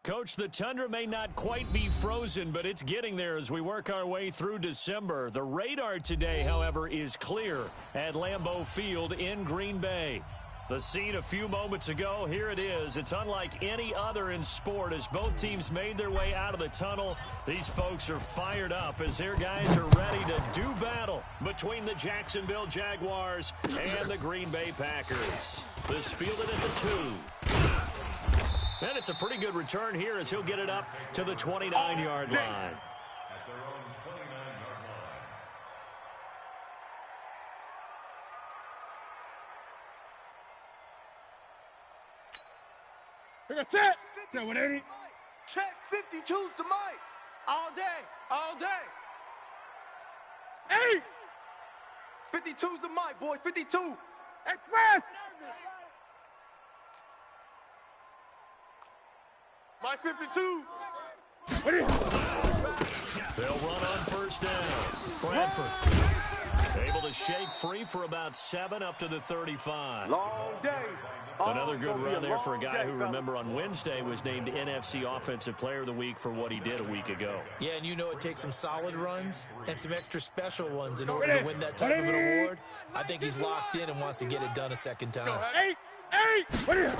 Coach, the tundra may not quite be frozen, but it's getting there as we work our way through December. The radar today, however, is clear at Lambeau Field in Green Bay. The scene a few moments ago, here it is. It's unlike any other in sport as both teams made their way out of the tunnel. These folks are fired up as their guys are ready to do battle between the Jacksonville Jaguars and the Green Bay Packers. This fielded at the 2. And it's a pretty good return here as he'll get it up to the 29-yard line. At their own 29-yard line. We got 10. 180. Check 52's the mic. All day. All day. 8. 52's the mic, boys. 52. Express. My 52. What is They'll run on first down. Bradford able to shake free for about 7 up to the 35. Long day. Another good run there for a guy who, remember, on Wednesday was named NFC Offensive Player of the Week for what he did a week ago. Yeah, and you know it takes some solid runs and some extra special ones in order to win that type of an award. I think he's locked in and wants to get it done a second time. 8. What is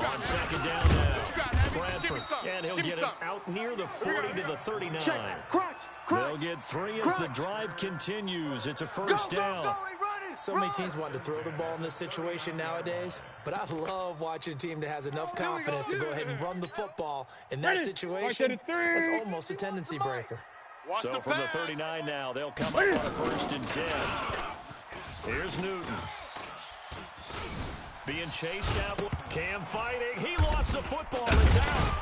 On second down now, Bradford, and he'll get it out near the 40 to the 39. They'll get 3 as the drive continues. It's a first down. So many teams want to throw the ball in this situation nowadays, but I love watching a team that has enough confidence to go ahead and run the football. In that situation, it's almost a tendency breaker. So from the 39 now, they'll come up on a first and 10. Here's Newton. Being chased out. Cam fighting. He lost the football. It's out.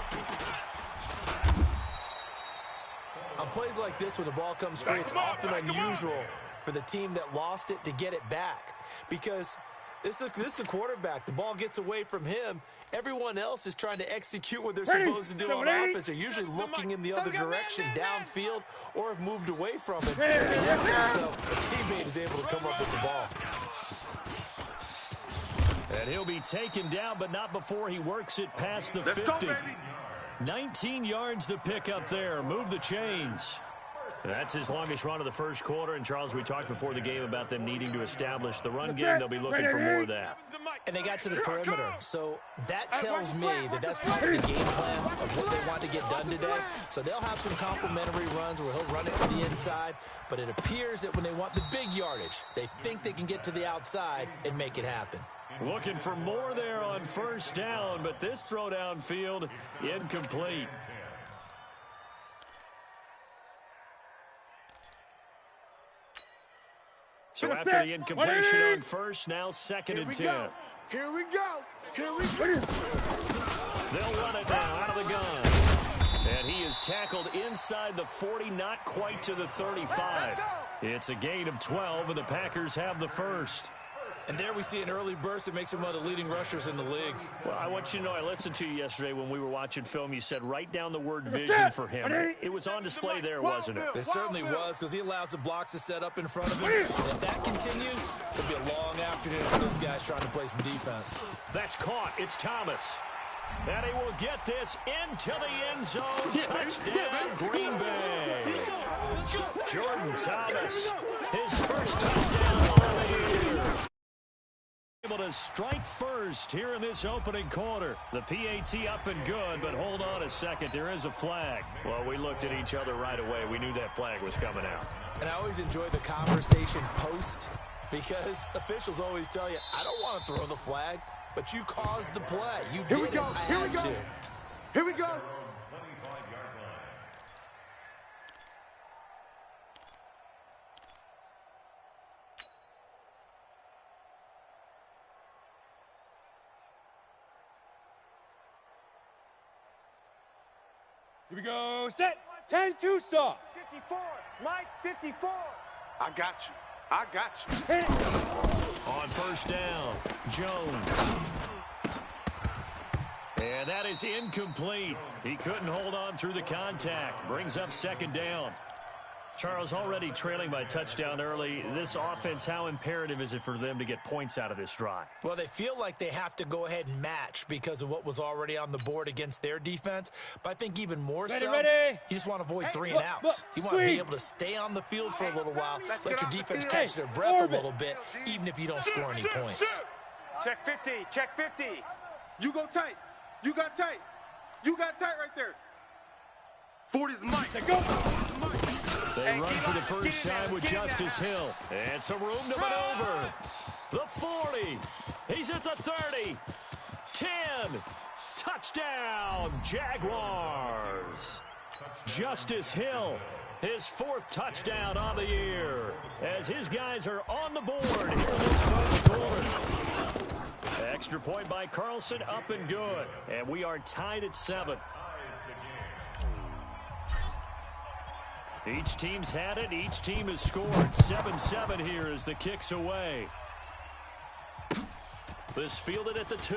On plays like this, when the ball comes free, it's often unusual for the team that lost it to get it back. Because this is the quarterback. The ball gets away from him. Everyone else is trying to execute what they're supposed to do on offense. They're usually looking in the other direction, downfield, or have moved away from it. In this case, though, a teammate is able to come up with the ball. And he'll be taken down, but not before he works it past the 50. 19 yards to pick up there. Move the chains. That's his longest run of the first quarter. And, Charles, we talked before the game about them needing to establish the run game. They'll be looking for more of that. And they got to the perimeter. So that tells me that that's part of the game plan of what they want to get done today. So they'll have some complementary runs where he'll run it to the inside. But it appears that when they want the big yardage, they think they can get to the outside and make it happen. Looking for more there on first down, but this throw downfield incomplete. So after the incompletion on first, now second and 10. Here we go. Here we go. They'll run it now out of the gun. And he is tackled inside the 40, not quite to the 35. It's a gain of 12, and the Packers have the first. And there we see an early burst that makes him one of the leading rushers in the league. Well, I want you to know, I listened to you yesterday when we were watching film. You said write down the word vision for him. It was on display there, wasn't it? It certainly was, because he allows the blocks to set up in front of him. And if that continues, it'll be a long afternoon for those guys trying to play some defense. That's caught. It's Thomas. And he will get this into the end zone. Touchdown, Green Bay. Jordan Thomas, his first touchdown of the year. Able to strike first here in this opening quarter. The PAT up and good, but hold on a second. There is a flag. Well, we looked at each other right away. We knew that flag was coming out. And I always enjoy the conversation post, because officials always tell you, I don't want to throw the flag, but you caused the play. You did it. I had to. Here we go. Here we go. Set. 10-2 stop. 54. Mike, 54. I got you. I got you. Hit it. On first down, Jones. And that is incomplete. He couldn't hold on through the contact. Brings up second down. Charles, already trailing by touchdown early. This offense, how imperative is it for them to get points out of this drive? Well, they feel like they have to go ahead and match because of what was already on the board against their defense. But I think even more so, you just want to avoid 3 and outs. You want to be able to stay on the field for a little while, let your defense catch their breath a little bit, even if you don't score any points. Check 50. Check 50. You go tight. You got tight. You got tight right there. 40's Mike. Go. They run for the first time with Justice Hill. And some room to maneuver. The 40. He's at the 30. 10. Touchdown, Jaguars. Justice Hill, his 4th touchdown on the year. As his guys are on the board here in this first quarter. Extra point by Carlson, up and good. And we are tied at 7. Each team's had it. Each team has scored. 7-7 here as the kick's away. This fielded at the 2.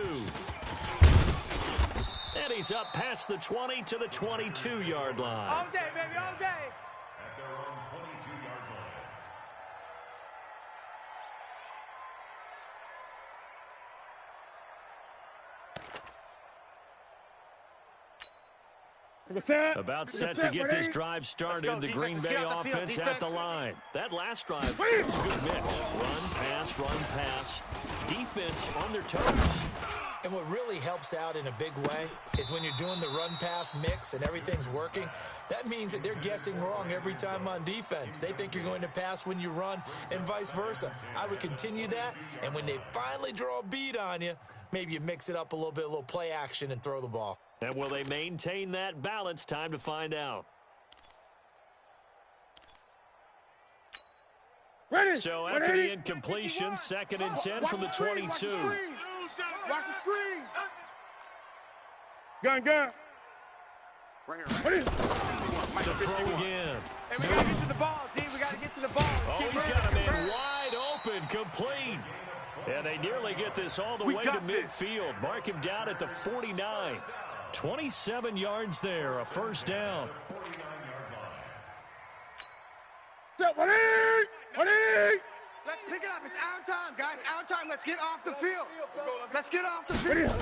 And he's up past the 20 to the 22-yard line. All day, baby, all day. At their own 22-yard line. About set to get this drive started. The Green Bay offense at the line. That last drive was a good mix. Run, pass. Defense on their toes. And what really helps out in a big way is when you're doing the run-pass mix and everything's working, that means that they're guessing wrong every time on defense. They think you're going to pass when you run and vice versa. I would continue that, and when they finally draw a beat on you, maybe you mix it up a little bit, a little play action, and throw the ball. And will they maintain that balance? Time to find out. So after the incompletion, 2nd and 10 from the 22. Watch the screen. Gun. Right here. To throw again. Hey, we got to get to the ball, D. We got to get to the ball. He's got a man wide open, complete. And they nearly get this all the way to midfield. Mark him down at the 49. 27 yards there, a first down. Let's pick it up. It's our time, guys. Our time. Let's get off the field. Let's get off the field.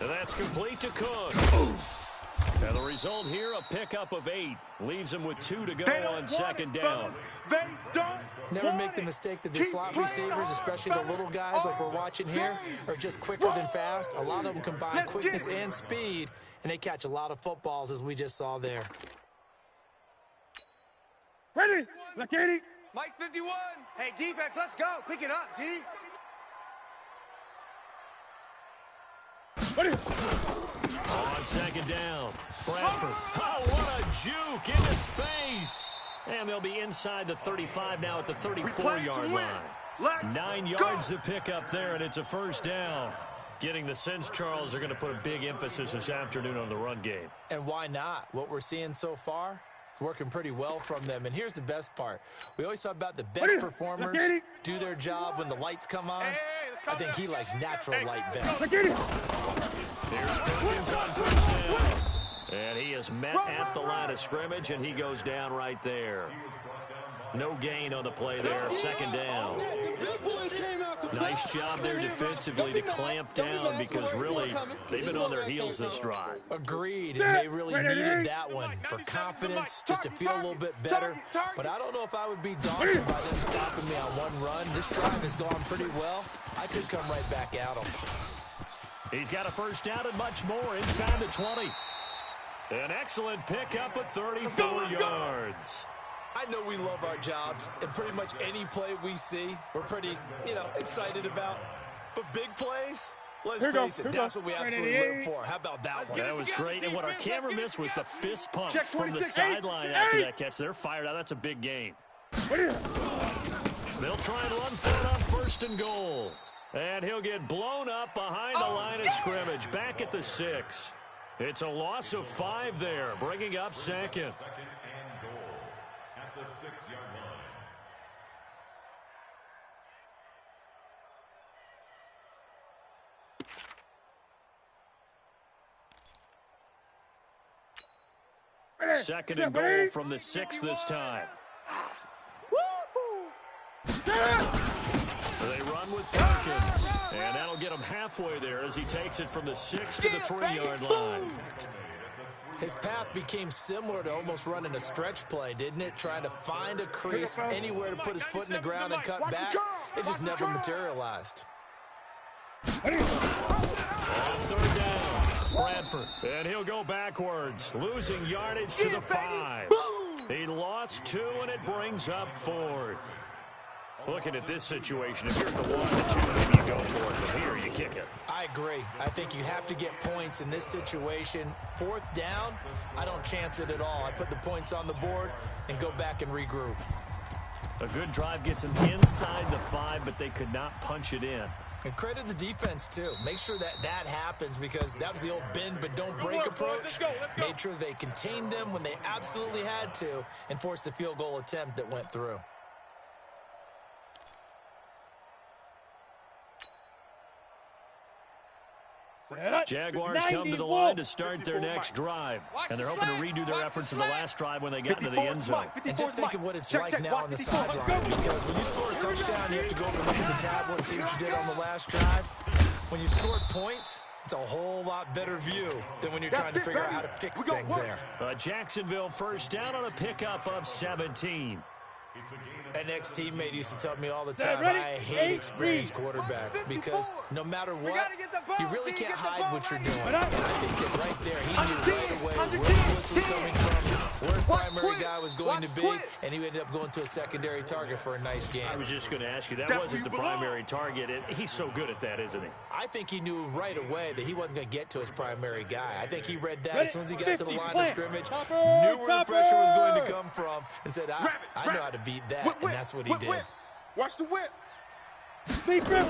And that's complete to Cook. And the result here, a pickup of 8. Leaves him with 2 to go on 2nd down. They don't Never make the mistake that the slot receivers, especially the little guys like we're watching here, are just quicker than fast. A lot of them combine quickness and speed, and they catch a lot of footballs, as we just saw there. Ready? Look at it. Mike 51. Hey, defense, let's go. Pick it up, D. On 2nd down, Bradford. Oh, what a juke into space. And they'll be inside the 35 now at the 34-yard line. 9 yards to pick up there, and it's a first down. Getting the sense, Charles, are going to put a big emphasis this afternoon on the run game. And why not? What we're seeing so far, it's working pretty well from them. And here's the best part. We always talk about the best performers do their job when the lights come on. I think he likes natural light best. Here's Perkins on first down. And he is met at the line of scrimmage, and he goes down right there. No gain on the play there, 2nd down. Nice job there defensively to clamp down because really they've been on their heels this drive. Agreed, and they really needed that one for confidence, just to feel a little bit better. But I don't know if I would be daunted by them stopping me on one run. This drive has gone pretty well. I could come right back at them. He's got a first down and much more inside the 20. An excellent pickup of 34 yards. I know we love our jobs, and pretty much any play we see, we're pretty, excited about. But big plays, let's face it, that's what we absolutely live for. How about that one? That was great, and what our camera missed was the fist pump from the sideline after that catch. They're fired out. That's a big gain. They'll try and run for it on 1st and goal. And he'll get blown up behind the line of scrimmage, back at the 6. It's a loss of 5 there, bringing up 2nd. 2nd and goal at the 6-yard line. Second and goal from the 6 this time. They run with Perkins, and that'll get him halfway there as he takes it from the 6 to the 3-yard line. His path became similar to almost running a stretch play, didn't it? Trying to find a crease, anywhere to put his foot in the ground and cut back. It just never materialized. On 3rd down, Bradford. And he'll go backwards, losing yardage to the 5. He lost 2, and it brings up 4th. Looking at this situation, if you're at the 1, the 2, maybe you go for it, but here you kick it. I agree. I think you have to get points in this situation. 4th down, I don't chance it at all. I put the points on the board and go back and regroup. A good drive gets them inside the 5, but they could not punch it in. And credit the defense, too. Make sure that happens because that was the old bend but don't break approach. Let's go. Made sure they contained them when they absolutely had to and forced the field goal attempt that went through. Jaguars come to the line to start their next drive. And they're hoping to redo their efforts in the last drive when they got into the end zone. And just think of what it's like now on the sideline. Because when you score a touchdown, you have to go over and look at the tablet and see what you did on the last drive. When you scored points, it's a whole lot better view than when you're trying to figure out how to fix things there. Jacksonville first down on a pickup of 17. An ex-teammate used to tell me all the time, I hate experienced quarterbacks because no matter what, you really can't hide what you're doing. And I think that right there, he knew right away where the blitz was coming from, where his primary guy was going to be, and he ended up going to a secondary target for a nice game. I was just going to ask you, that wasn't the primary target. He's so good at that, isn't he? I think he knew right away that he wasn't going to get to his primary guy. I think he read that as soon as he got to the line of scrimmage, knew where the pressure was going to come from, and said, I know how to beat that, and that's what he did. Watch the whip. Big grip.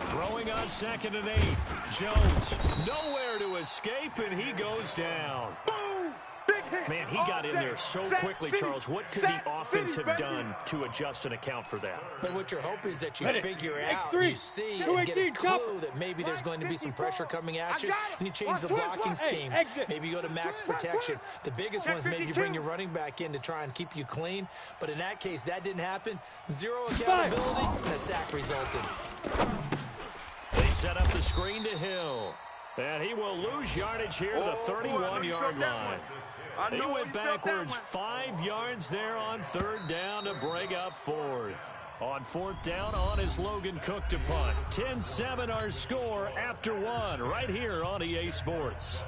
Throwing on 2nd and 8. Jones, nowhere to escape, and he goes down. Boom. Big hit. Man, he got in there so quickly, Charles. What could the offense have done to adjust and account for that? But what you're hoping is that you figure out, you see, and get a clue that maybe there's going to be some pressure coming at you, and you change the blocking schemes. Maybe you go to max protection. The biggest one is maybe you bring your running back in to try and keep you clean. But in that case, that didn't happen. 0 accountability, and a sack resulted. They set up the screen to Hill. And he will lose yardage here to the 31-yard line. He went backwards 5 yards there on 3rd down to bring up 4th. On 4th down, on is Logan Cook to punt. 10-7 our score after 1 right here on EA Sports.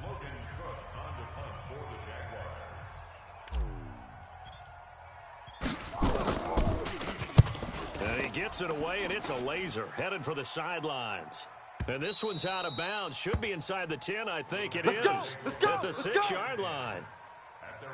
Logan Cook on to punt for the Jaguars. And he gets it away, and it's a laser headed for the sidelines. And this one's out of bounds. Should be inside the 10, I think it is. At the 6-yard line.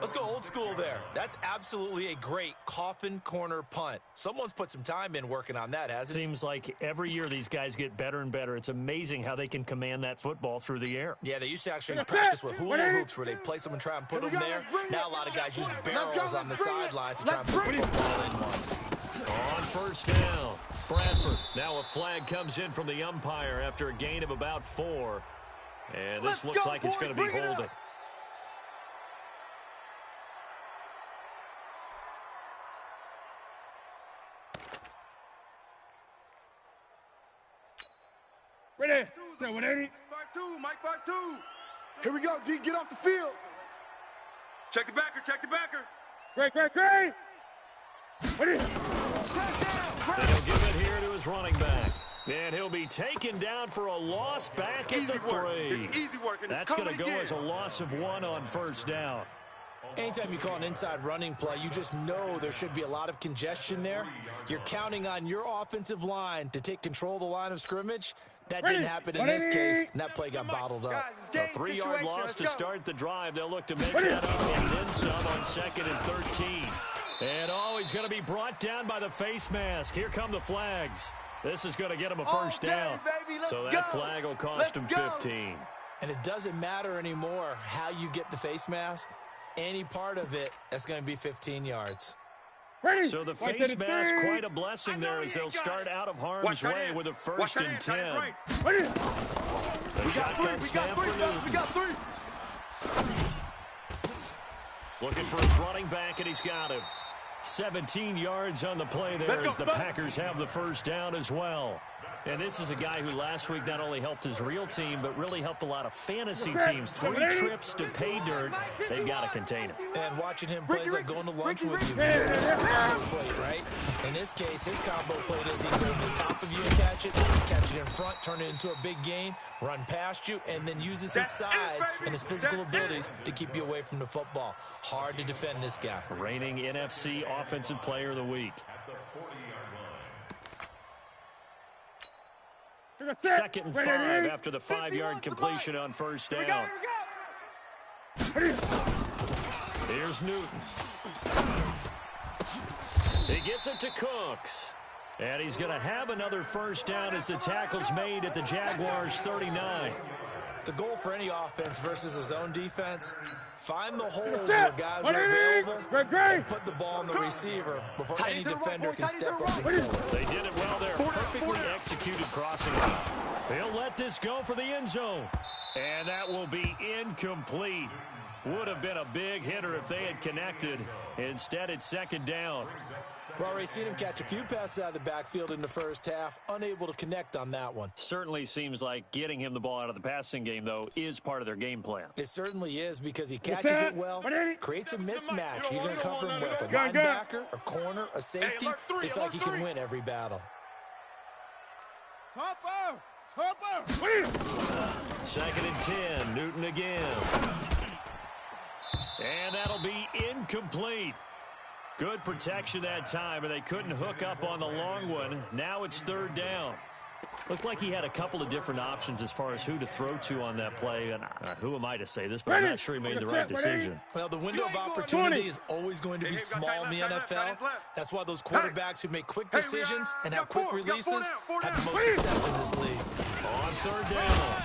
Let's go old school there. That's absolutely a great coffin corner punt. Someone's put some time in working on that, hasn't it? Seems like every year these guys get better and better. It's amazing how they can command that football through the air. Yeah, they used to actually practice with hula hoops where they place them and try and put them there. Now a lot of guys use barrels on the sidelines to try and put the football in one. On 1st down, Bradford. Now a flag comes in from the umpire after a gain of about 4. And this looks like it's going to be holding. Ready. 180. Mike 5-2. Here we go, G. Get off the field. Check the backer. Great. Ready. And he'll give it here to his running back. And he'll be taken down for a loss back at the 3. It's easy work. And That's going to go as a loss of 1 on 1st down. Anytime you call an inside running play, you just know there should be a lot of congestion there. You're counting on your offensive line to take control of the line of scrimmage. That didn't happen in this case, and that play got bottled up. A 3-yard loss to start the drive. They'll look to make that up and then some on 2nd and 13. And he's going to be brought down by the face mask. Here come the flags. This is going to get him a first down. So that flag will cost him 15. And it doesn't matter anymore how you get the face mask. Any part of it, that's going to be 15 yards. So the face mask, quite a blessing there as they'll start out of harm's way with a 1st and 10. The shotgun snap for Newton. We got 3. Looking for his running back, and he's got him. 17 yards on the play there as the Packers have the first down as well. And this is a guy who last week not only helped his real team, but really helped a lot of fantasy teams. 3 trips to pay dirt. They've got to contain him. And watching him play is like going to lunch with you. Combo plate, right? In this case, his combo plate is he go to the top of you and catch it in front, turn it into a big gain, run past you, and then uses his size and his physical abilities to keep you away from the football. Hard to defend this guy. Reigning NFC Offensive Player of the Week. Second and 5 after the 5-yard completion on first down. Here's Newton. He gets it to Cooks. And he's going to have another first down as the tackle's made at the Jaguars' 39. The goal for any offense versus his own defense, find the holes where guys are available and put the ball on the receiver before any defender can step up and fill it. They did it well there. Perfectly executed crossing. He'll let this go for the end zone. And that will be incomplete. Would have been a big hitter if they had connected. Instead, it's second down. We've already seen him catch a few passes out of the backfield in the first half, unable to connect on that one. Certainly seems like getting him the ball out of the passing game, though, is part of their game plan. It certainly is because he catches it well, creates a mismatch. He's going to come from with a linebacker, a corner, a safety. They feel like he can win every battle. Second and 10, Newton again. And that'll be incomplete. Good protection that time, and they couldn't hook up on the long one. Now it's third down. Looked like he had a couple of different options as far as who to throw to on that play. And who am I to say this, but I'm not sure he made the right decision. Well, the window of opportunity is always going to be small in the NFL. That's why those quarterbacks who make quick decisions and have quick releases have the most success in this league. On third down,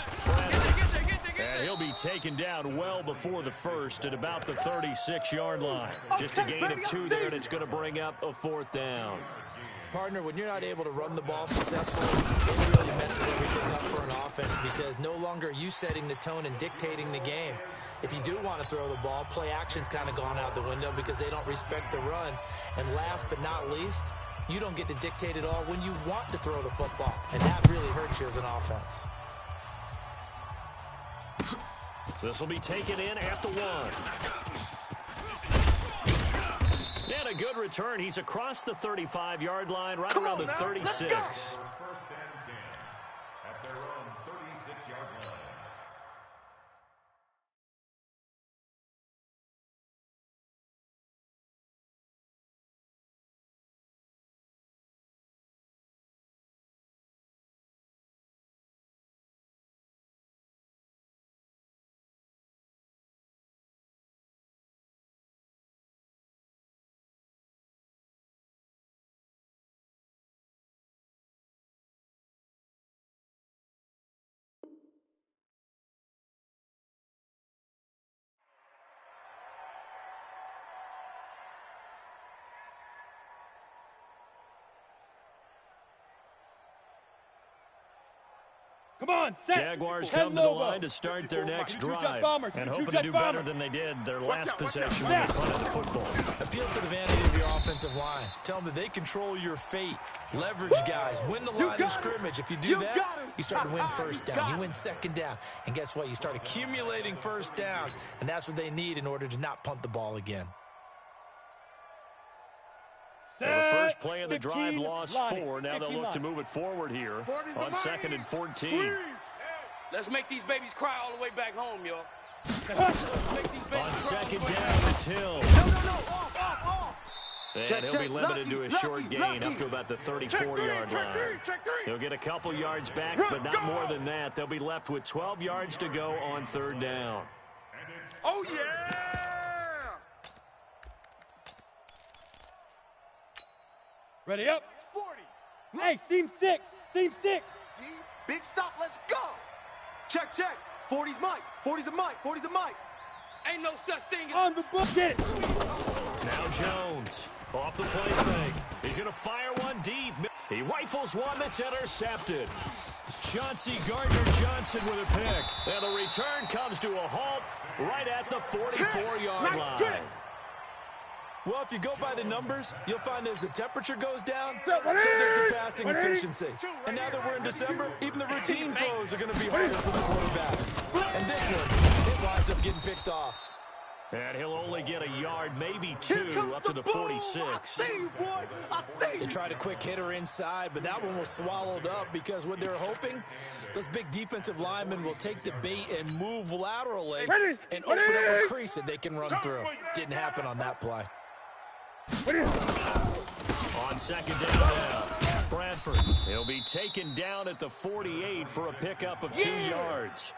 and he'll be taken down well before the first at about the 36-yard line. Just a gain of 2 there, and it's going to bring up a fourth down. Partner, when you're not able to run the ball successfully, it really messes everything up for an offense because no longer are you setting the tone and dictating the game. If you do want to throw the ball, play action's kind of gone out the window because they don't respect the run. And last but not least, you don't get to dictate it all when you want to throw the football, and that really hurts you as an offense. This will be taken in at the 1. And a good return. He's across the 35-yard line, right around the 36. First and 10 at their own 36-yard line. Come on, set. Jaguars come to the line to start their next drive and hoping to do better than they did their last possession when they punted the football. Appeal to the vanity of your offensive line. Tell them that they control your fate. Leverage guys. Win the line of scrimmage. If you do that, you start to win first down. You win second down. And guess what? You start accumulating first downs. And that's what they need in order to not punt the ball again. Well, the first play of the drive lost 4. Now they'll look to move it forward here on second and 14. Let's make these babies cry all the way back home, y'all. On second down, it's Hill. And he'll be limited to a short gain up to about the 34-yard line. He'll get a couple yards back, but not more than that. They'll be left with 12 yards to go on third down. Oh, yeah! Ready up. 40. Hey, seam 6. Seam 6. Big stop. Let's go. Check, check. 40's Mike. 40's a Mike. 40's a Mike. Ain't no such thing as... On the book. Get it. Now Jones off the play fake. He's going to fire one deep. He rifles one that's intercepted. Chauncey Gardner-Johnson with a pick. And the return comes to a halt right at the 44-yard line. Well, if you go by the numbers, you'll find as the temperature goes down, so does the passing efficiency. And now that we're in December, even the routine throws are going to be harder for the quarterbacks. And this one, it winds up getting picked off. And he'll only get a yard, maybe two, up to the 46. They tried a quick hitter inside, but that one was swallowed up because what they're hoping, those big defensive linemen will take the bait and move laterally and open up a crease that they can run through. Didn't happen on that play. On second down now, Bradford. He'll be taken down at the 48 for a pickup of 2 yards.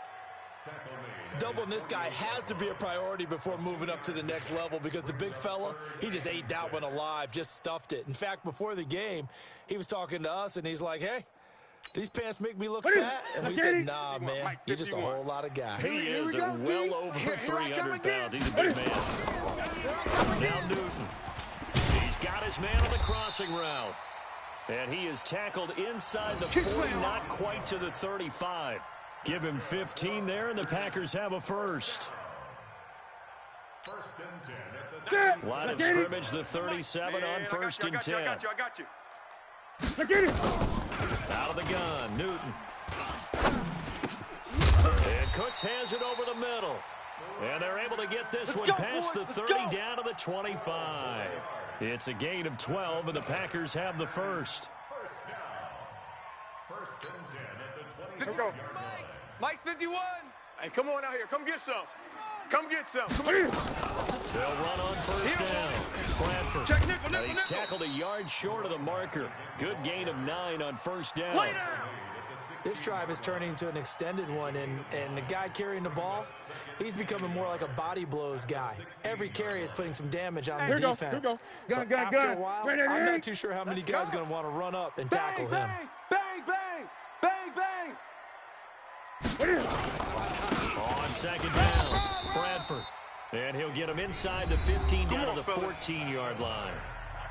Doubling this guy has to be a priority before moving up to the next level because the big fella, he just ate that one alive, just stuffed it. In fact, before the game, he was talking to us, and he's like, hey, these pants make me look fat? And we said, nah, man, you're just a whole lot of guy. He is well over 300 pounds. He's a big man. Now Newton. He's got his man on the crossing route. And he is tackled inside the 40, not quite to the 35. Give him 15 there, and the Packers have a first. Line of scrimmage, the 37 on first and 10. I got you. Out of the gun, Newton. And Cooks has it over the middle. And they're able to get this one past the 30 down to the 25. It's a gain of 12, and the Packers have the first. First and 10 at the 20. Let's go. Mike 51. Hey, come on out here. Come get some. Come get some. Come on. They'll run on first down. Bradford. Check nickel. He's tackled a yard short of the marker. Good gain of 9 on first down. Lay down. This drive is turning into an extended one, and the guy carrying the ball, he's becoming more like a body blows guy. Every carry is putting some damage on the defense. So after a while, I'm not too sure how many guys are going to want to run up and tackle him. Bang, bang, bang, bang. On second down, Bradford. And he'll get him inside the 15 down to the 14-yard line.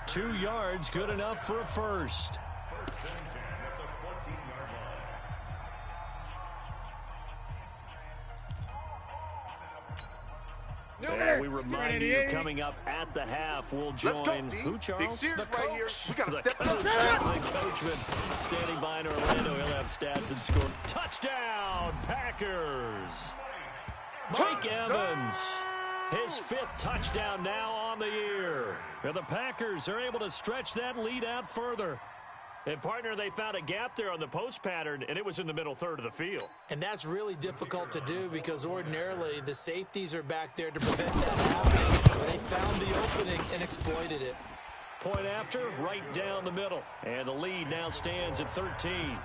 2 yards, good enough for a first. And we remind you, coming up at the half, we'll join who, Charles? The coach. We got to step up. The coachman standing by in Orlando. He'll have stats and score. Touchdown, Packers. Mike Evans, his 5th touchdown now on the year. And the Packers are able to stretch that lead out further. And, partner, they found a gap there on the post pattern, and it was in the middle third of the field. And that's really difficult to do because ordinarily the safeties are back there to prevent that happening. But they found the opening and exploited it. Point after, right down the middle. And the lead now stands at 13.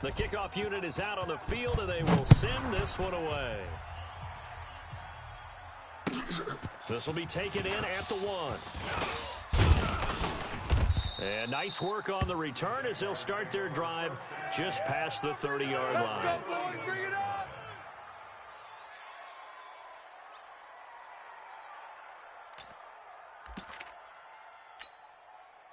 The kickoff unit is out on the field, and they will send this one away. This will be taken in at the 1. And nice work on the return as they'll start their drive just past the 30-yard line. Let's go, boys. Bring it up.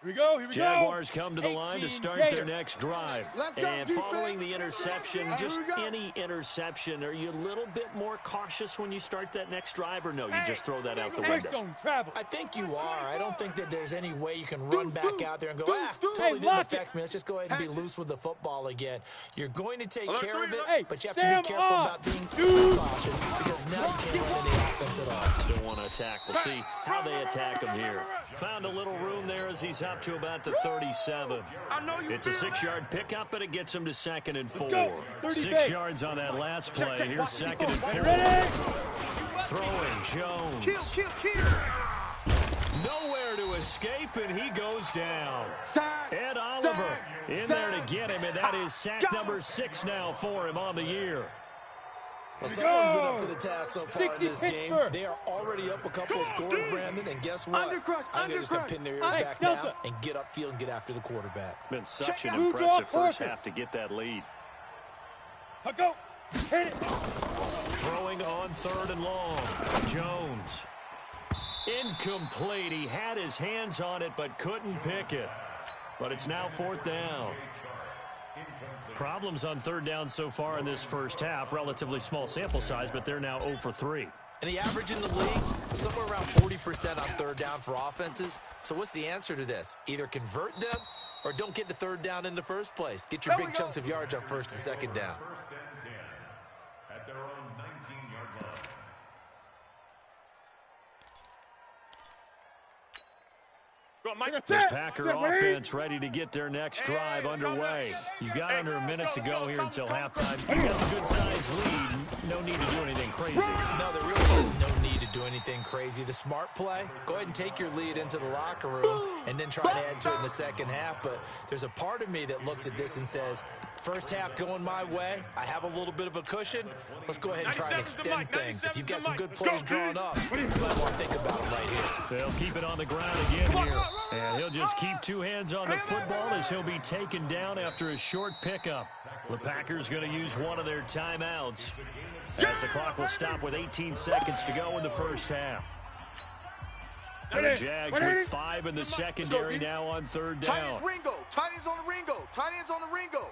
Here we go. Here we Jaguars go. come to the line to start their next drive. Let's go, And following the interception, just Here we go. any interception, are you a little bit more cautious when you start that next drive, or no, you just throw that out the Quick window? zone travel. I think you are. I don't think that there's any way you can run back out there and go, totally Hey, didn't lock affect me. Let's just go ahead and be loose with the football again. You're going to take Alert care of three, it, hey, but you have to Sam be careful up. about being Dude. too cautious because now you can't run any offense at all. Still want to attack. We'll see how they attack him here. Found a little room there as he's up to about the 37. It's a 6-yard pickup, but it gets him to 2nd and 4. go. 30 6 base. yards on that last play. Here's 2nd and 4. Ready? Throwing Jones. Kill. Nowhere to escape, and he goes down. Sack. Ed Oliver in there to Sack. get him, and that is sack number 6 now for him on the year. Well, someone's been up to the task so far in 60 this game. Pittsburgh. They are already up a couple of scores, Brandon, and guess what? Undercrush, I think they're just going to undercrush. pin their ears Hey, back Delta. now and get upfield and get after the quarterback. Been such an Check out. impressive Who's off first Parker? half to get that lead. Go. Hit it. Throwing on third and long. Jones. Incomplete. He had his hands on it but couldn't pick it. But it's now fourth down. Problems on third down so far in this first half. Relatively small sample size, but they're now 0 for 3. And the average in the league, somewhere around 40% on third down for offenses. So what's the answer to this? Either convert them or don't get to third down in the first place. Get your big chunks of yards on first and second down. First and 10 at their own 19-yard line. The Packer offense ready to get their next drive underway. You've got under a minute to go here until halftime. You've got a good-sized lead. No need to do anything crazy. No, there really is no need to do anything crazy. The smart play, go ahead and take your lead into the locker room and then try to add to it in the second half. But there's a part of me that looks at this and says, first half going my way, I have a little bit of a cushion. Let's go ahead and try and extend things. If you've got some good plays drawn up, you might want to think about it right here. They'll keep it on the ground again here. And he'll just keep two hands on the football as he'll be taken down after a short pickup. The Packers going to use one of their timeouts as the clock will stop with 18 seconds to go in the first half. And the Jags with 5 in the secondary now on third down. Tight ends Ringo. Tight ends on the Ringo. Tight ends on the Ringo.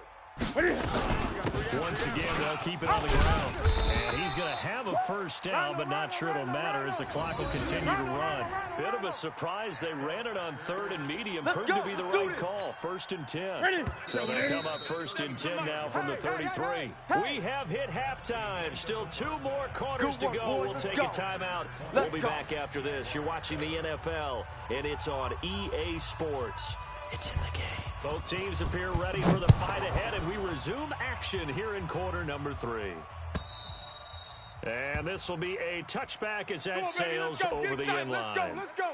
Once again, they'll keep it on the ground. And he's going to have a first down, but not sure it'll matter as the clock will continue to run. Bit of a surprise. They ran it on third and medium. Proved to be the right call. First and 10. So they come up first and 10 now from the 33. We have hit halftime. Still 2 more quarters to go. We'll take a timeout. We'll be back after this. You're watching the NFL, and it's on EA Sports. It's in the game. Both teams appear ready for the fight ahead, and we resume action here in quarter number 3. And this will be a touchback as that sails over the end line. Let's go.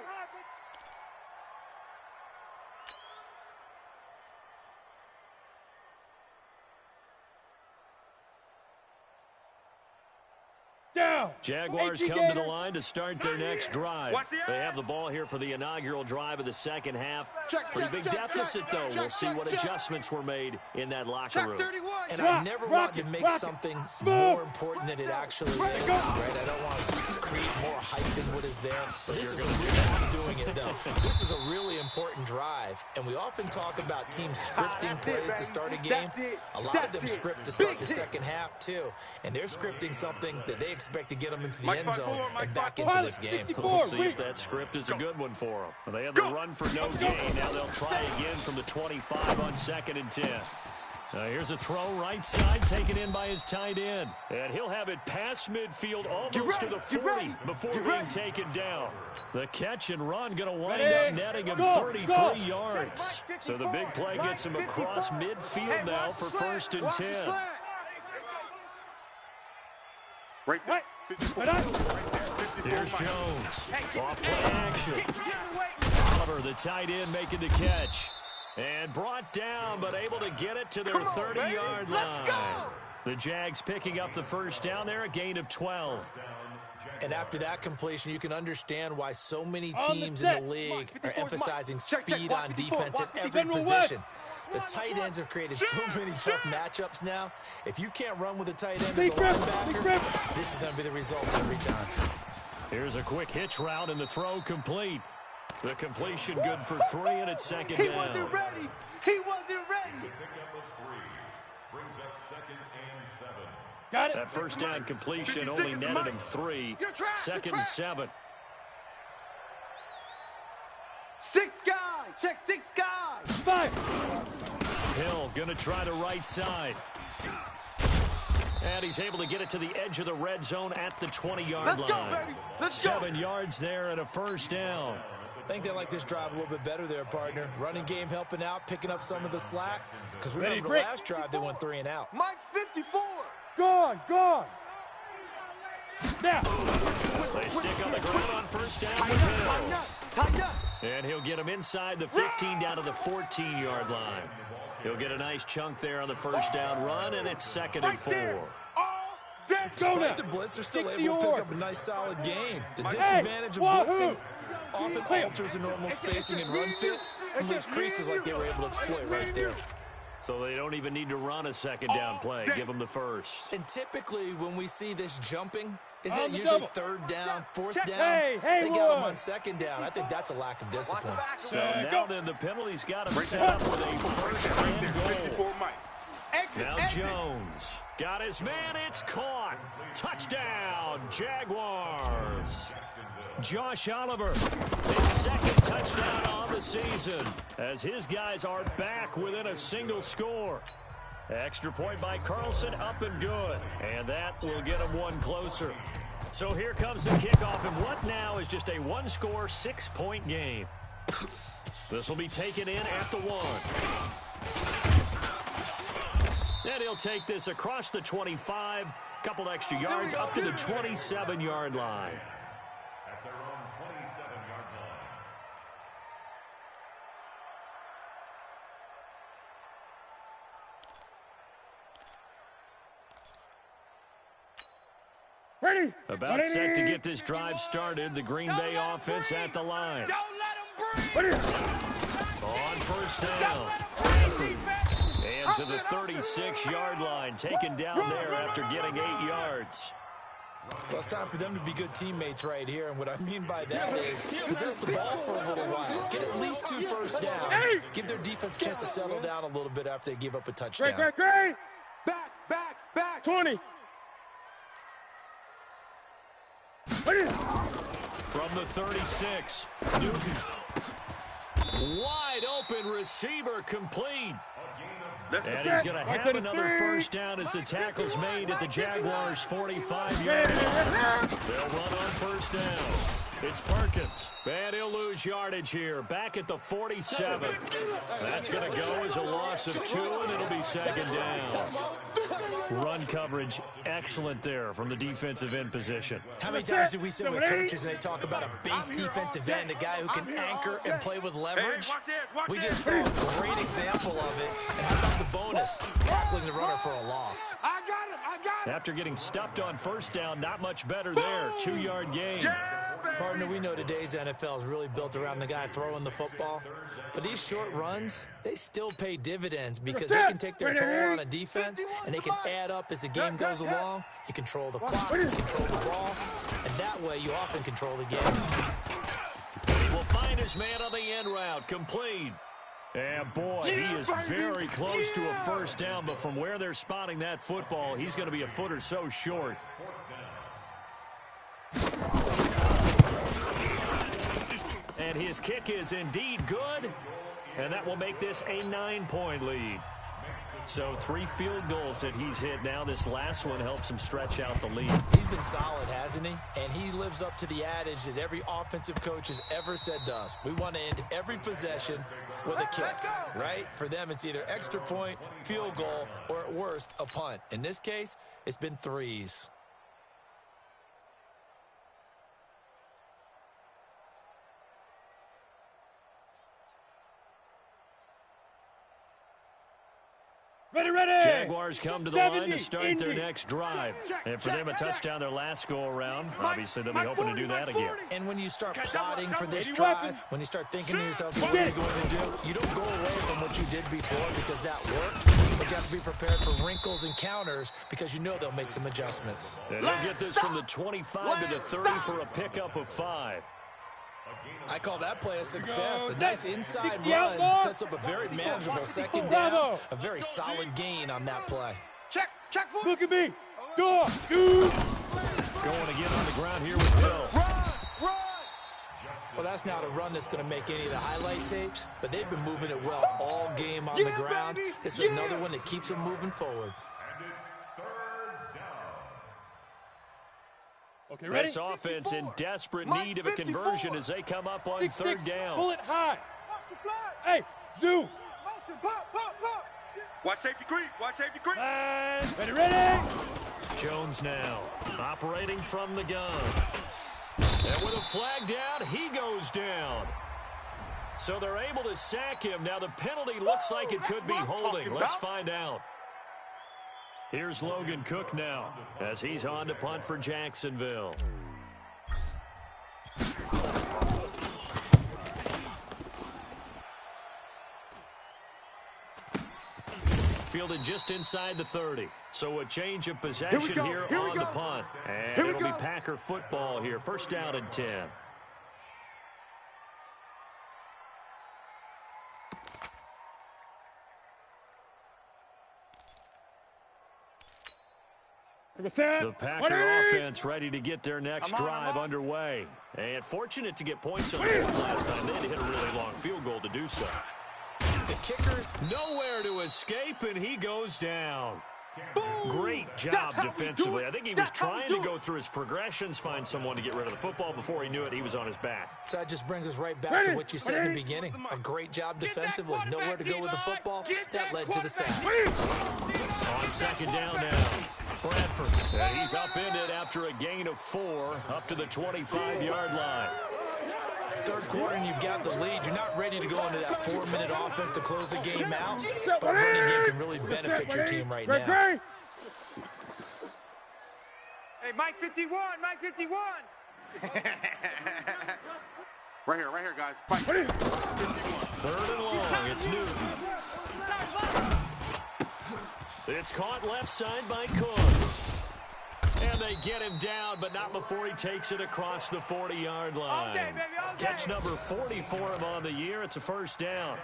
Down. Jaguars come to the line to start their next drive. They have the ball here for the inaugural drive of the second half. Pretty big deficit, though. We'll see what adjustments were made in that locker room. And I never wanted to make something more important than it actually is, right? I don't want to create more hype than what is there. But this is a really doing it, though. This is a really important drive. And we often talk about teams scripting plays to start a game. A lot of them script to start the second half, too. And they're scripting something that they expect to get them into the end zone and back into this game. We'll see if that script is a good one for them. They have the run for no gain. Now they'll try again from the 25 on second and 10. Here's a throw right side taken in by his tight end. And he'll have it past midfield almost to the 40 before being taken down. The catch and run going to wind up netting him 33 yards. So the big play gets him across midfield now for first and 10. Right there. Here's Jones. Off play action. Oliver, the tight end, making the catch. And brought down, but able to get it to their 30-yard line. The Jags picking up the first down there, a gain of 12. And after that completion, you can understand why so many teams in the league are emphasizing speed on defense at every position. The tight ends have created so many tough matchups now. If you can't run with a tight end as a linebacker, this is going to be the result every time. Here's a quick hitch route, and the throw complete. The completion good for 3, and it's second down. He wasn't ready. He wasn't ready. Pickup of 3 brings up second and 7. Got it. That first down completion only netted him 3. Second and 7. 6 guy. Check 6 guys. 5. Hill going to try the right side. And he's able to get it to the edge of the red zone at the 20-yard line. Let's go, baby. Let's go. 7 yards there and a first down. I think they like this drive a little bit better there, partner. Running game helping out, picking up some of the slack. Because remember the last drive, they went 3 and out. Mike 54. Gone. Now. They stick on the ground on first down with Hill. And he'll get him inside the 15 down to the 14-yard line. He'll get a nice chunk there on the first down run, and it's second and 4. Despite the blitz, they're still able to pick up a nice solid gain. The disadvantage of blitzing often alters the normal spacing and run fits and leaves creases like they were able to exploit right there. So they don't even need to run a second down play. Give them the first. And typically when we see this jumping, Isn't it usually third down, fourth down? Hey, they got him on second down. I think that's a lack of discipline. So now then the penalty's got him set up with a first and goal. Now Jones got his man. It's caught. Touchdown, Jaguars. Josh Oliver, his second touchdown on the season, as his guys are back within a single score. Extra point by Carlson, up and good. And that will get him one closer. So here comes the kickoff, and what now is just a one-score, 6-point game. This will be taken in at the 1. And he'll take this across the 25, couple extra yards up to the 27-yard line. At their own 27-yard line. Ready. About set to get this drive started. The Green Bay offense at the line. Don't let him breathe. On first down. And to the 36-yard line. Taken down there after getting 8 yards. Well, it's time for them to be good teammates right here. And what I mean by that is possess the ball for a little while. Get at least 2 first downs. Give their defense a chance to settle down a little bit after they give up a touchdown. Great. Back. 20. From the 36, Newton. Wide open receiver complete. And he's going to have another first down as the tackle's made at the Jaguars' 45-yard line. They'll run on first down. It's Perkins. And he'll lose yardage here. Back at the 47. That's going to go as a loss of 2, and it'll be second down. Run coverage excellent there from the defensive end position. How many times do we sit with coaches and they talk about a base defensive end, a guy who can anchor and play with leverage? We just saw a great example of it. And how about the bonus? Tackling the runner for a loss. I got him. After getting stuffed on first down, not much better there. 2-yard gain. Partner, we know today's NFL is really built around the guy throwing the football. But these short runs, they still pay dividends because they can take their toll on a defense and they can add up as the game goes along. You control the clock, you control the ball, and that way you often control the game. He will find his man on the end route, complete. And boy, he is very close to a first down, but from where they're spotting that football, he's going to be a foot or so short. And his kick is indeed good, and that will make this a 9-point lead. So 3 field goals that he's hit now. This last one helps him stretch out the lead. He's been solid, hasn't he? And he lives up to the adage that every offensive coach has ever said to us. We want to end every possession with a kick, right? For them, it's either extra point, field goal, or at worst, a punt. In this case, it's been 3s. Ready. Jaguars come to the line to start their next drive. And for them, a touchdown their last go-around. Obviously, they'll be hoping to do that again. And when you start plotting for this drive, when you start thinking to yourself, what are you going to do? You don't go away from what you did before because that worked. But you have to be prepared for wrinkles and counters because you know they'll make some adjustments. And he'll get this from the 25 to the 30 for a pickup of 5. I call that play a success. A nice inside run sets up a very manageable second down. A very solid gain on that play. Check. Look at me. Door. Shoot. Going again on the ground here with Hill. Run. Well, that's not a run that's going to make any of the highlight tapes, but they've been moving it well all game on the ground. Baby. This is another one that keeps them moving forward. And it's third down. Okay, ready? This offense in desperate need of a conversion as they come up on 6-6. third down. Pull it high. Hey, zoom. Watch safety creep. Ready. Jones now operating from the gun. And with a flag down, he goes down. So they're able to sack him. Now the penalty looks like it could be holding. Let's find out. Here's Logan Cook now as he's on to punt for Jacksonville. fielded just inside the 30. So a change of possession here on the punt. And it'll be Packer football here. First down and 10. The Packer offense ready to get their next drive underway. And fortunate to get points on the board last time. They had to hit a really long field goal to do so. The kicker's nowhere to escape, and he goes down. Great job defensively. I think he was trying to go through his progressions, find someone to get rid of the football. Before he knew it, he was on his back. So that just brings us right back to what you said in the beginning. A great job defensively. Nowhere to go with the football. That led to the sack. On second down now, Bradford. And he's upended after a gain of 4 up to the 25-yard line. Third quarter and you've got the lead. You're not ready to go into that 4-minute offense to close the game out. But a running game can really benefit your team right now. Hey, Mike 51, Mike 51. Right here, guys. Fight. Third and long, it's Newton. It's caught left side by Cooks. And they get him down, but not before he takes it across the 40-yard line. All day, baby, all day. Catch number 40 for him on the year. It's a first down.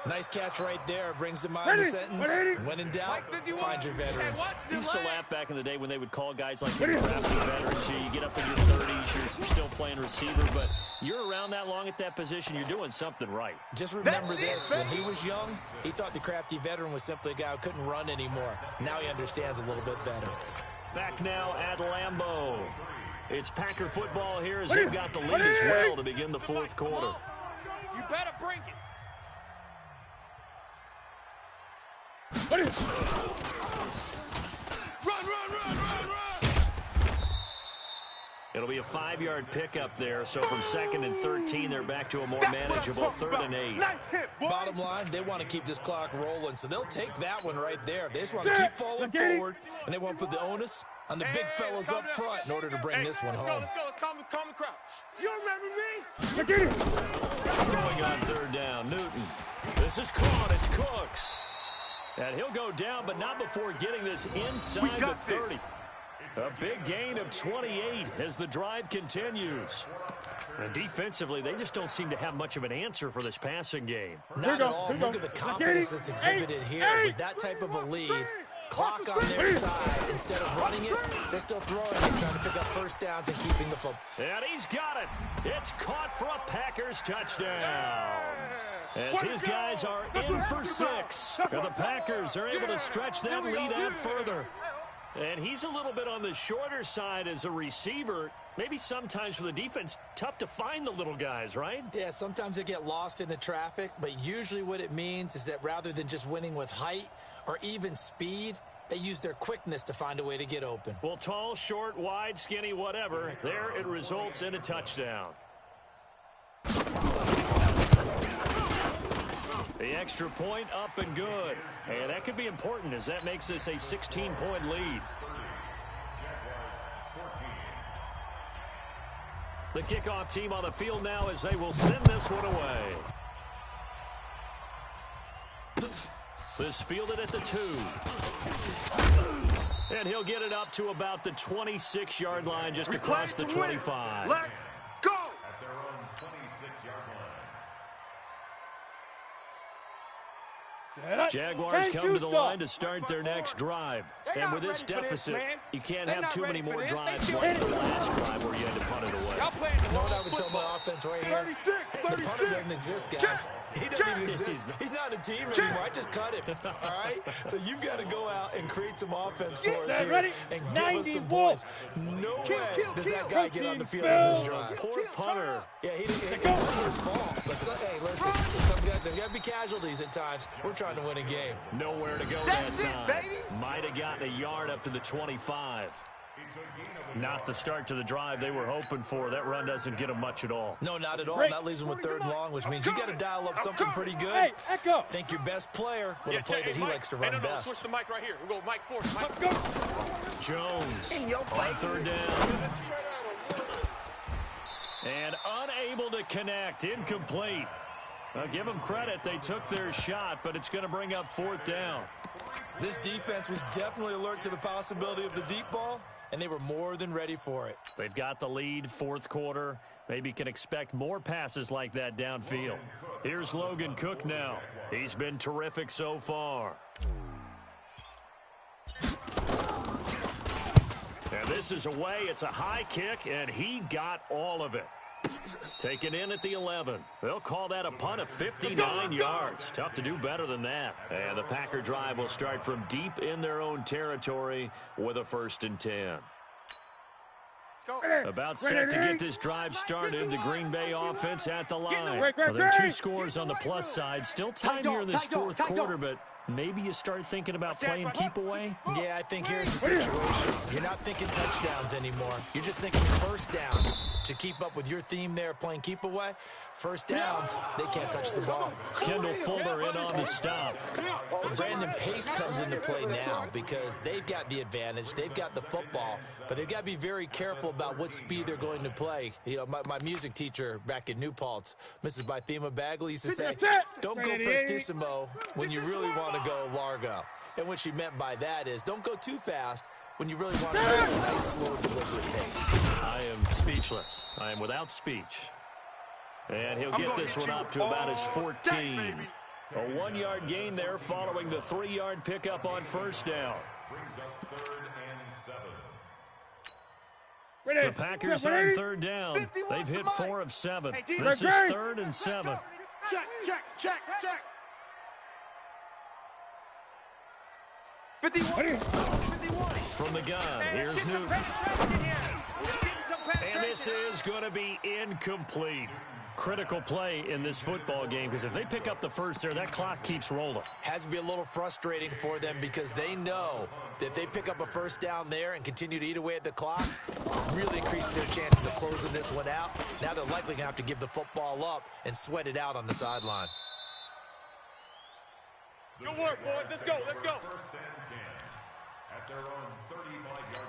Nice catch right there. Brings to mind the sentence. When in doubt, find your veterans. I used to laugh back in the day when they would call guys like drafted veterans. You get up in your 30s, you're still playing receiver, but you're around that long at that position, you're doing something right. Just remember this. When he was young, he thought the crafty veteran was simply a guy who couldn't run anymore. Now he understands a little bit better. Back now at Lambeau. It's Packer football here as they've got the lead as well to begin the fourth quarter. You better bring it. Run! It'll be a 5-yard pickup there, so from second and 13, they're back to a more manageable third and 8. Nice hit, boy. Bottom line, they want to keep this clock rolling, so they'll take that one right there. They just want to keep falling forward, and they want to put the onus on the big fellas up front in order to bring this one home. Let's go. Let's calm the crowd. You remember me? Going on third down, Newton. This is caught. It's Cooks. And he'll go down, but not before getting this inside the 30. A big gain of 28 as the drive continues. And defensively, they just don't seem to have much of an answer for this passing game. Not at all. Look at the confidence that's exhibited here. With that type of a lead, clock on their side. Instead of running it, they're still throwing it, trying to pick up first downs and keeping the football. And he's got it. It's caught for a Packers touchdown. As his guys are in for 6. And the Packers are able to stretch that lead out further. And he's a little bit on the shorter side as a receiver. Maybe sometimes for the defense, tough to find the little guys, right? Yeah, sometimes they get lost in the traffic, but usually what it means is that rather than just winning with height or even speed, they use their quickness to find a way to get open. Well, tall, short, wide, skinny, whatever, there it results in a touchdown. The extra point up and good. And that could be important as that makes this a 16-point lead. The kickoff team on the field now as they will send this one away. This fielded at the 2. And he'll get it up to about the 26-yard line just across the 25. Let go. At their own 26-yard line. Jaguars come to the line to start their next drive. And with this deficit, you can't have too many more drives like the last drive where you had to punt it away. You know what I would tell my offense right here? 36. The punter doesn't exist, guys. He doesn't even exist. He's not a team anymore. I just cut him. All right? So you've got to go out and create some offense for us here and give us some points. No way does that guy get on the field in this drive. Poor punter. Yeah, it wasn't his fault. But hey, listen, there's got to be casualties at times. We're trying to win a game. Nowhere to go That's that it, time. baby. Might have gotten a yard up to the 25. Not the start to the drive they were hoping for. That run doesn't get them much at all. No, not at all. That leaves them with third and long, which means you got to dial up something pretty good. Hey, Echo. Think your best player with a play that he likes to run best. Switch the mic right here. We'll go Mike 4. Mike. Go. Jones on third down. And unable to connect. Incomplete. I'll give them credit. They took their shot, but it's going to bring up 4th down. This defense was definitely alert to the possibility of the deep ball, and they were more than ready for it. They've got the lead, 4th quarter. Maybe can expect more passes like that downfield. Here's Logan Cook now. He's been terrific so far. And this is away. It's a high kick, and he got all of it. Taken in at the 11. They'll call that a punt of 59 yards. Tough to do better than that. And the Packer drive will start from deep in their own territory with a 1st and 10. About set to get this drive started. The Green Bay offense at the line. Well, there are 2 scores on the plus side. Still time here in this 4th quarter, but maybe you start thinking about playing keep away? Yeah, I think here's the situation. You're not thinking touchdowns anymore. You're just thinking 1st downs. To keep up with your theme there, playing keep away, 1st downs, they can't touch the ball. Kendall Fuller in on the stop. But Brandon Pace comes into play now because they've got the advantage. They've got the football, but they've got to be very careful about what speed they're going to play. You know, my music teacher back in New Paltz, Mrs. Bythema Bagley, used to say, don't go prestissimo when you really want to go largo. And what she meant by that is don't go too fast when you really want to go at a nice, slow, deliberate pace. I am speechless. I am without speech. And he'll get this one up to about his 14. A 1-yard gain there following the 3-yard pickup on 1st down. Brings up 3rd and 7. The Packers on 3rd down. They've hit 4 of 7. This is 3rd and 7. Check, check, check, check. 51. From the gun, here's Newton. And this is going to be incomplete. Critical play in this football game because if they pick up the 1st there, that clock keeps rolling. Has to be a little frustrating for them because they know that if they pick up a 1st down there and continue to eat away at the clock, really increases their chances of closing this one out. Now they're likely going to have to give the football up and sweat it out on the sideline. Good work, boys. Let's go. Let's go. 1st and 10 at their own 35-yard line.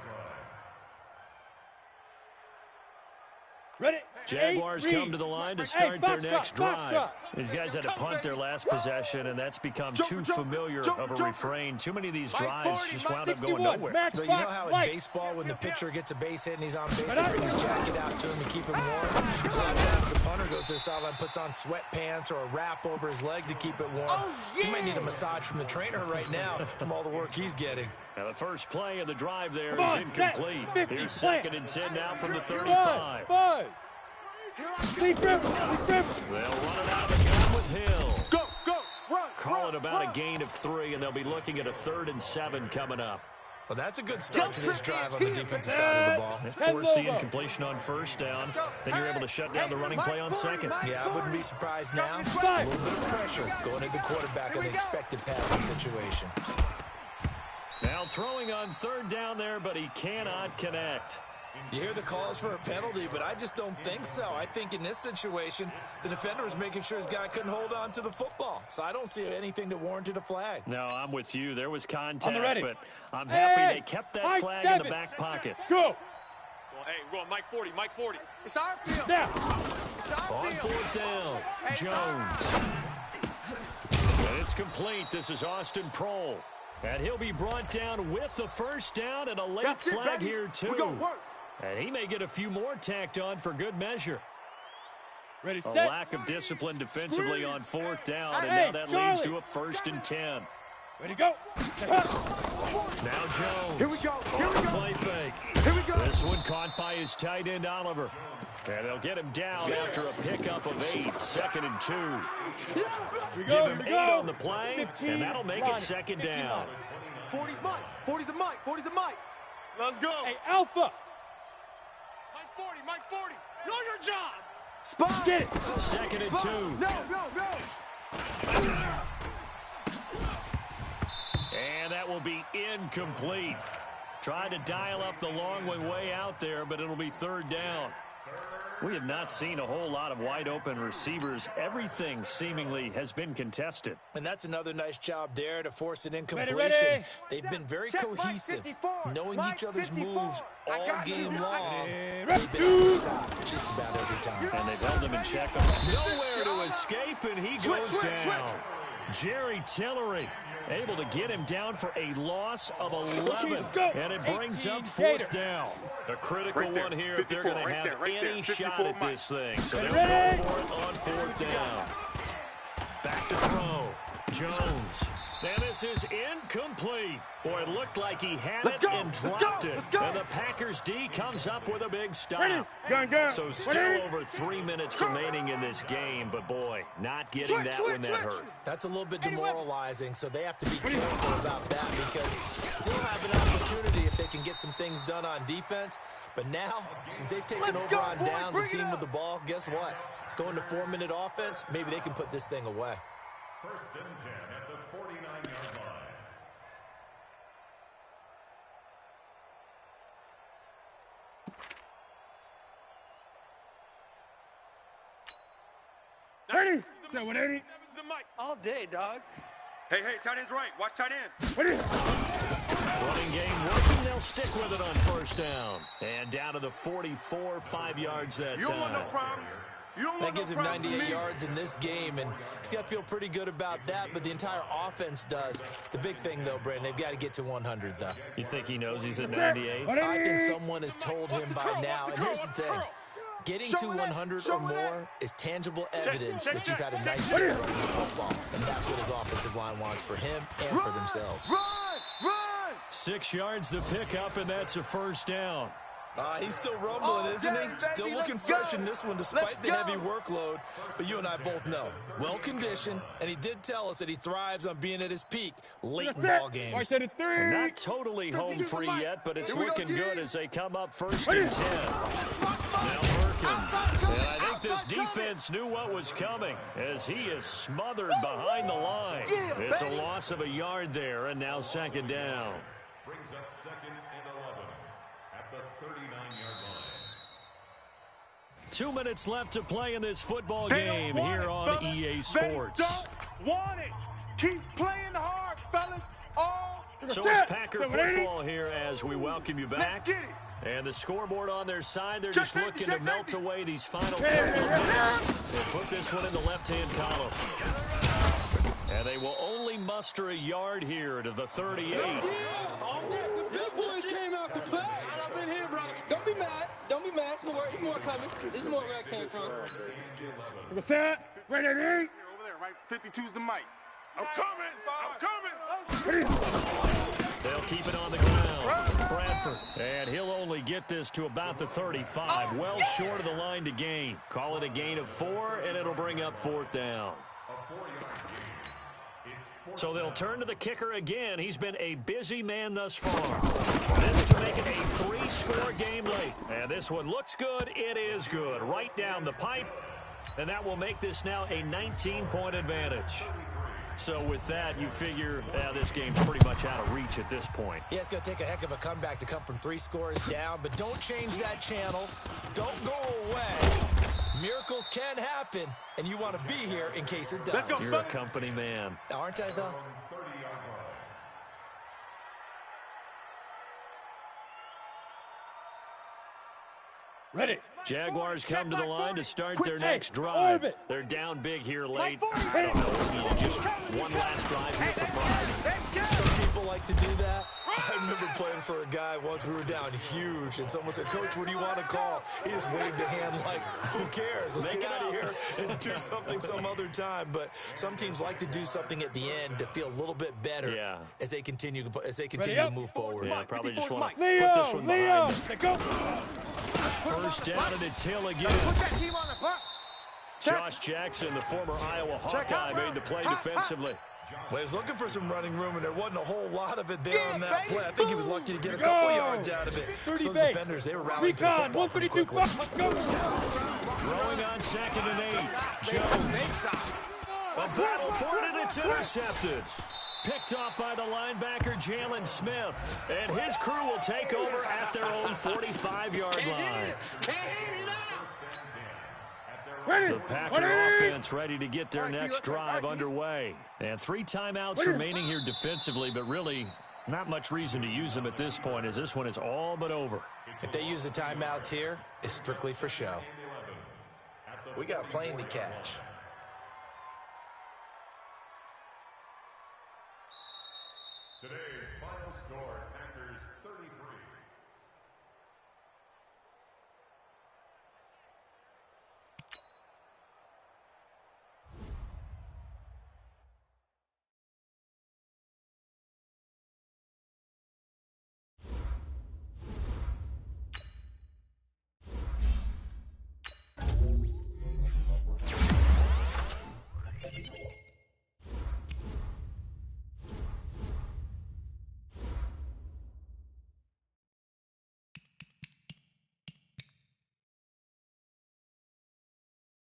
Ready? Jaguars come to the line to start their next drive. These guys had to punt their last possession, and that's become too familiar of a refrain. Too many of these drives just wound up going nowhere. So you know how in baseball, when the pitcher gets a base hit and he's on base, they bring his jacket out to him to keep him warm? A lot of times the punter goes to the sideline, puts on sweatpants or a wrap over his leg to keep it warm. He might need a massage from the trainer right now from all the work he's getting. Now the first play of the drive there is incomplete. Here's 2nd and 10 now from the 35. Lead grip. They'll run it out of the gun with Hill. Go, go, run. Call it about a gain of 3, and they'll be looking at a 3rd and 7 coming up. Well, that's a good start to this drive on the defensive side of the ball. Force the incompletion on 1st down. Then you're able to shut down the running play on 2nd. Yeah, I wouldn't be surprised now. A little bit of pressure going at the quarterback in an expected passing situation. Now throwing on 3rd down there, but he cannot connect. You hear the calls for a penalty, but I just don't think so. I think in this situation, the defender was making sure his guy couldn't hold on to the football. So I don't see anything that warranted a flag. No, I'm with you. There was contact, but I'm Hey, happy they kept that flag in the 7. back pocket. Go. Well, hey, run, Mike 40, Mike 40. It's our field. Now. It's our On field. 4th down, Hey, Jones. And it's complete. This is Austin Prohl. And he'll be brought down with the 1st down and a late That's it, flag baby. here, too. We're gonna work. And he may get a few more tacked on for good measure. Ready, A set. lack of discipline defensively on 4th down, and Hey, now that Charlie. leads to a 1st and 10. Ready, go. Now Jones. Here we go. Here we On the go. play fake. Here we go. This one caught by his tight end, Oliver. And they'll get him down after a pickup of 8, 2nd and 2. Here we Give go. him Here we 8 go. on the play, 15, and that'll make line it it. 2nd 15 down. line 40's Mike. 40's the Mike. 40's the Mike. Let's go. Hey, Alpha. Mike 40, Mike 40. Know your job. Spot. Get it. 2nd and 2. No, no, no. And that will be incomplete. Tried to dial up the long one way out there, but it'll be 3rd down. We have not seen a whole lot of wide-open receivers. Everything seemingly has been contested. And that's another nice job there to force an incompletion. Ready. They've been very Check cohesive, Mike 54. knowing Mike each other's 54. moves I all got you. game long. Ready. They've been able to stop just about every time. And they've held him in check. Nowhere to escape, and he goes down. Jerry Tillery able to get him down for a loss of 11. And it brings up fourth down. A critical Right there. one here if they're 54, going to right have there, right any there. shot 54 at this thing. So they'll Ready. go for it on fourth down. Back to throw. Jones. And this is incomplete. Boy, it looked like he had Let's it go. and Let's dropped go. it. Let's go. And the Packers D comes up with a big stop. Go. So still over 3 minutes remaining in this game, but boy, not getting that when that hurt. That's a little bit demoralizing, so they have to be careful about that because still have an opportunity if they can get some things done on defense. But now, since they've taken over on downs, the team with the ball, guess what? Going to 4-minute offense, maybe they can put this thing away. First and 10 at the 49-yard line. Ready. 180. All day, dog. Hey, tight end's right. Watch tight end. Ready. Running game working, they'll stick with it on first down. And down to the 44, 5 yards that You don't want no time. problems. You don't That want gives no him problems with 98 me. yards in this game, and he's got to feel pretty good about that, but the entire offense does. The big thing, though, Brandon, they've got to get to 100, though. You think he knows he's at 98? I think someone has told him by now, and here's the thing. Getting to 100 or more is tangible evidence that you've had a nice day running the football, and that's what his offensive line wants for him and for themselves. Run! 6 yards the pickup, and that's a first down. He's still rumbling, isn't he? Still looking fresh in this one despite the heavy workload. But you and I both know, well-conditioned, and he did tell us that he thrives on being at his peak late in ball games. Not totally home free yet, but it's looking good as they come up first and 10. Now Perkins. And I think this defense knew what was coming as he is smothered behind the line. It's a loss of a yard there, and now second down. Brings up second and 11 at the 39-yard line. 2 minutes left to play in this football game here on EA Sports. They don't want it. Keep playing hard, fellas. All So it's Packer football here as we welcome you Let's back. get it. And the scoreboard on their side, they're Check just safety, looking check to melt safety. away these final couple of minutes. They put this one in the left-hand column. And they will only muster a yard here to the 38. The big boys came out to play. I've been here, brother. Don't be mad. Don't be mad. It's more coming. This is more where I came from. Ready. Over there, right? 52's the mic. I'm coming. They'll keep it on the ground. Bradford. And he'll only get this to about the 35. Well short of the line to gain. Call it a gain of 4, and it'll bring up fourth down. So they'll turn to the kicker again. He's been a busy man thus far. This to make it a 3-score game late. And this one looks good. It is good. Right down the pipe. And that will make this now a 19-point advantage. So with that, you figure this game's pretty much out of reach at this point. Yeah, it's going to take a heck of a comeback to come from 3 scores down, but don't change that channel. Don't go away. Miracles can happen, and you want to be here in case it does. Let's go. You're a company man. Aren't I, though? Ready. Jaguars come to the line to start their next drive. They're down big here late. I don't know, maybe just one last drive here for pride. Some people like to do that. I remember playing for a guy once. We were down huge, and someone said, "Coach, what do you want to call?" He just waved a hand like, "Who cares? Let's get out of here and do something some other time." But some teams like to do something at the end to feel a little bit better as they continue to move forward. Yeah, probably just want to put this one behind them. Go. First down, and it's Hill again. Put that team on the bus. Josh Jackson, the former Iowa Hawkeye, made the play defensively. Well, he was looking for some running room, and there wasn't a whole lot of it there on that play. I think he was lucky to get a couple yards out of it. So those defenders, they were rallying to the football pretty quickly. Throwing on second and 8. Jones. A battle for it, and it's intercepted. Picked off by the linebacker, Jalen Smith. And his crew will take over at their own 45-yard line. The Packer offense ready to get their next drive underway. And 3 timeouts remaining here defensively, but really not much reason to use them at this point, as this one is all but over. If they use the timeouts here, it's strictly for show. We got a plane to catch.